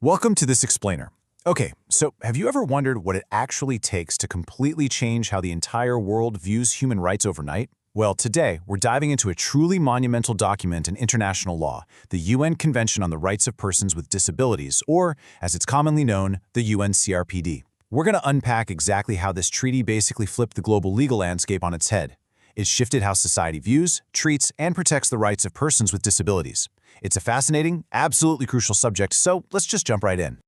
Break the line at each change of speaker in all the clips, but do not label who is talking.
Welcome to this explainer. Okay, so have you ever wondered what it actually takes to completely change how the entire world views human rights overnight? Well, today, we're diving into a truly monumental document in international law, the UN Convention on the Rights of Persons with Disabilities, or, as it's commonly known, the UNCRPD. We're going to unpack exactly how this treaty basically flipped the global legal landscape on its head. It shifted how society views, treats, and protects the rights of persons with disabilities. It's a fascinating, absolutely crucial subject, so let's just jump right in.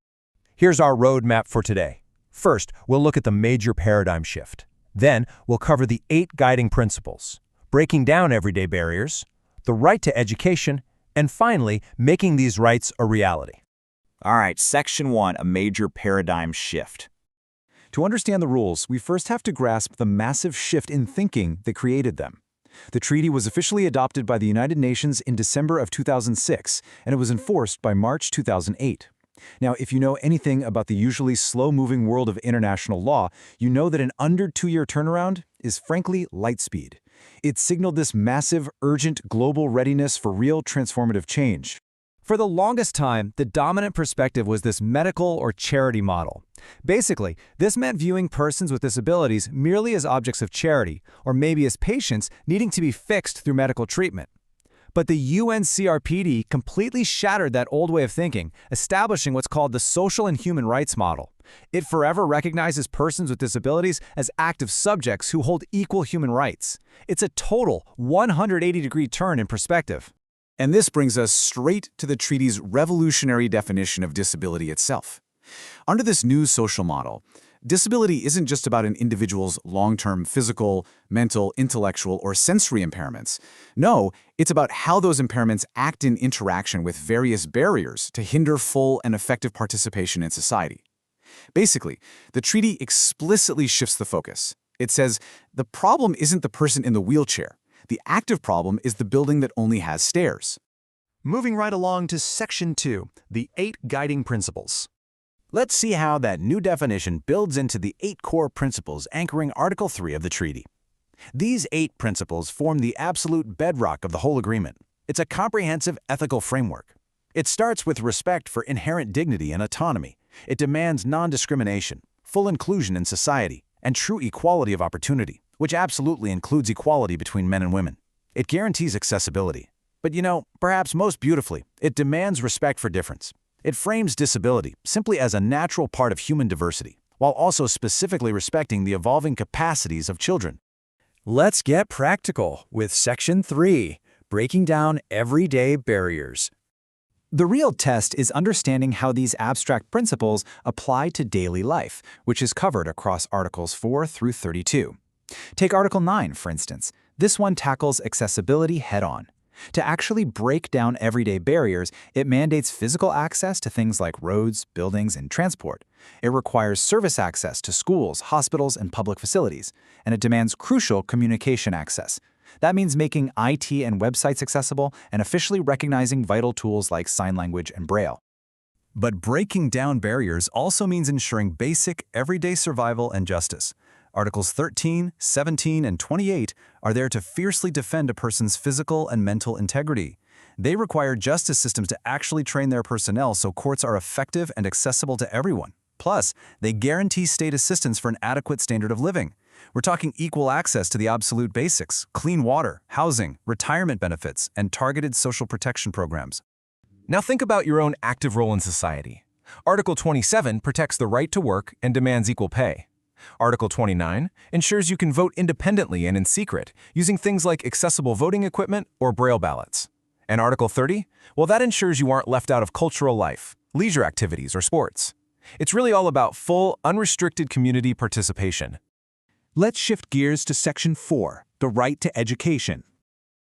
Here's our roadmap for today. First, we'll look at the major paradigm shift. Then, we'll cover the 8 guiding principles, breaking down everyday barriers, the right to education, and finally, making these rights a reality.
All right, Section 1, a major paradigm shift.
To understand the rules, we first have to grasp the massive shift in thinking that created them. The treaty was officially adopted by the United Nations in December of 2006, and it was enforced by March 2008. Now, if you know anything about the usually slow-moving world of international law, you know that an under 2-year turnaround is frankly light speed. It signaled this massive, urgent global readiness for real transformative change.
For the longest time, the dominant perspective was this medical or charity model. Basically, this meant viewing persons with disabilities merely as objects of charity, or maybe as patients needing to be fixed through medical treatment. But the UNCRPD completely shattered that old way of thinking, establishing what's called the social and human rights model. It forever recognizes persons with disabilities as active subjects who hold equal human rights. It's a total 180-degree turn in perspective.
And this brings us straight to the treaty's revolutionary definition of disability itself. Under this new social model, disability isn't just about an individual's long-term physical, mental, intellectual, or sensory impairments. No, it's about how those impairments act in interaction with various barriers to hinder full and effective participation in society. Basically, the treaty explicitly shifts the focus. It says, the problem isn't the person in the wheelchair. The active problem is the building that only has stairs.
Moving right along to Section 2, the 8 guiding principles.
Let's see how that new definition builds into the 8 core principles anchoring Article 3 of the treaty. These 8 principles form the absolute bedrock of the whole agreement. It's a comprehensive ethical framework. It starts with respect for inherent dignity and autonomy. It demands non-discrimination, full inclusion in society, and true equality of opportunity, which absolutely includes equality between men and women. It guarantees accessibility. But perhaps most beautifully, it demands respect for difference. It frames disability simply as a natural part of human diversity, while also specifically respecting the evolving capacities of children.
Let's get practical with Section 3, breaking down everyday barriers.
The real test is understanding how these abstract principles apply to daily life, which is covered across Articles 4 through 32. Take Article 9, for instance. This one tackles accessibility head-on. To actually break down everyday barriers, it mandates physical access to things like roads, buildings, and transport. It requires service access to schools, hospitals, and public facilities. And it demands crucial communication access. That means making IT and websites accessible and officially recognizing vital tools like sign language and Braille.
But breaking down barriers also means ensuring basic, everyday survival and justice. Articles 13, 17, and 28 are there to fiercely defend a person's physical and mental integrity. They require justice systems to actually train their personnel so courts are effective and accessible to everyone. Plus, they guarantee state assistance for an adequate standard of living. We're talking equal access to the absolute basics, clean water, housing, retirement benefits, and targeted social protection programs.
Now think about your own active role in society. Article 27 protects the right to work and demands equal pay. Article 29 ensures you can vote independently and in secret, using things like accessible voting equipment or Braille ballots. And Article 30? Well, that ensures you aren't left out of cultural life, leisure activities, or sports. It's really all about full, unrestricted community participation.
Let's shift gears to Section 4, the right to education.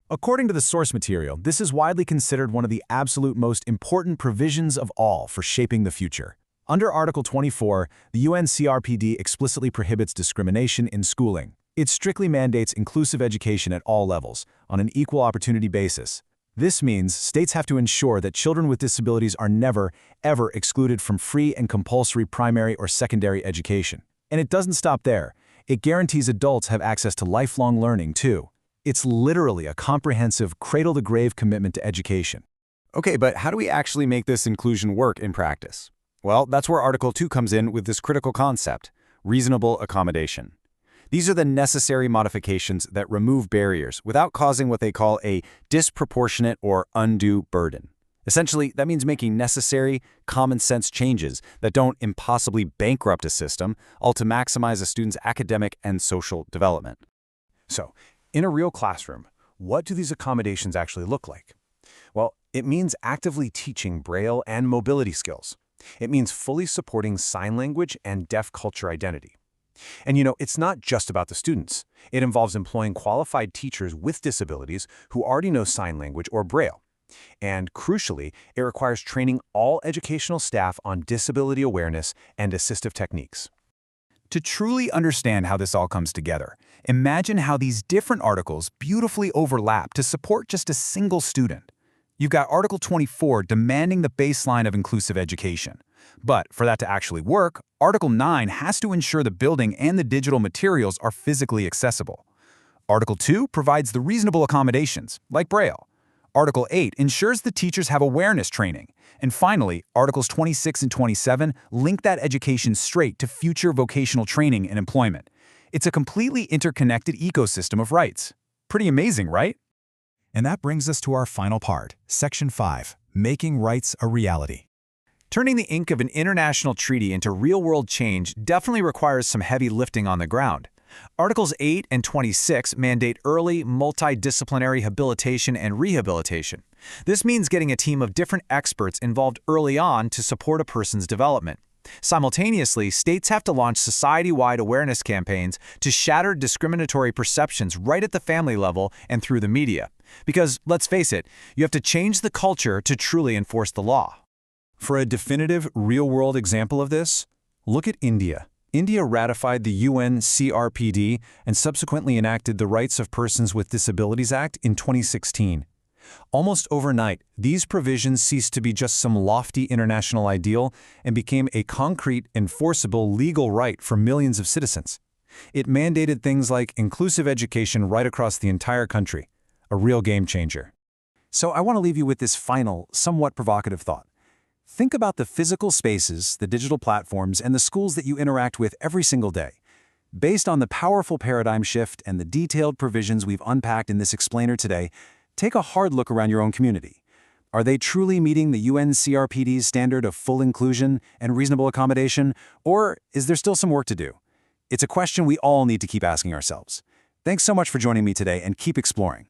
According to the source material, this is widely considered one of the absolute most important provisions of all for shaping the future. Under Article 24, the UNCRPD explicitly prohibits discrimination in schooling. It strictly mandates inclusive education at all levels, on an equal opportunity basis. This means states have to ensure that children with disabilities are never, ever excluded from free and compulsory primary or secondary education. And it doesn't stop there. It guarantees adults have access to lifelong learning, too. It's literally a comprehensive, cradle-to-grave commitment to education.
Okay, but how do we actually make this inclusion work in practice?
Well, that's where Article 2 comes in with this critical concept, reasonable accommodation. These are the necessary modifications that remove barriers without causing what they call a disproportionate or undue burden. Essentially, that means making necessary, common-sense changes that don't impossibly bankrupt a system, all to maximize a student's academic and social development.
So, in a real classroom, what do these accommodations actually look like? Well, it means actively teaching Braille and mobility skills. It means fully supporting sign language and deaf culture identity. And it's not just about the students. It involves employing qualified teachers with disabilities who already know sign language or Braille. And crucially, it requires training all educational staff on disability awareness and assistive techniques.
To truly understand how this all comes together, imagine how these different articles beautifully overlap to support just a single student. You've got Article 24 demanding the baseline of inclusive education. But for that to actually work, Article 9 has to ensure the building and the digital materials are physically accessible. Article 2 provides the reasonable accommodations, like Braille. Article 8 ensures the teachers have awareness training. And finally, Articles 26 and 27 link that education straight to future vocational training and employment. It's a completely interconnected ecosystem of rights. Pretty amazing, right?
And that brings us to our final part, Section 5, Making Rights a Reality.
Turning the ink of an international treaty into real-world change definitely requires some heavy lifting on the ground. Articles 8 and 26 mandate early, multidisciplinary habilitation and rehabilitation. This means getting a team of different experts involved early on to support a person's development. Simultaneously, states have to launch society-wide awareness campaigns to shatter discriminatory perceptions right at the family level and through the media. Because, let's face it, you have to change the culture to truly enforce the law.
For a definitive, real-world example of this, look at India. India ratified the UNCRPD and subsequently enacted the Rights of Persons with Disabilities Act in 2016. Almost overnight, these provisions ceased to be just some lofty international ideal and became a concrete, enforceable legal right for millions of citizens. It mandated things like inclusive education right across the entire country, a real game changer.
So I want to leave you with this final, somewhat provocative thought. Think about the physical spaces, the digital platforms, and the schools that you interact with every single day. Based on the powerful paradigm shift and the detailed provisions we've unpacked in this explainer today, take a hard look around your own community. Are they truly meeting the UNCRPD's standard of full inclusion and reasonable accommodation, or is there still some work to do? It's a question we all need to keep asking ourselves. Thanks so much for joining me today, and keep exploring.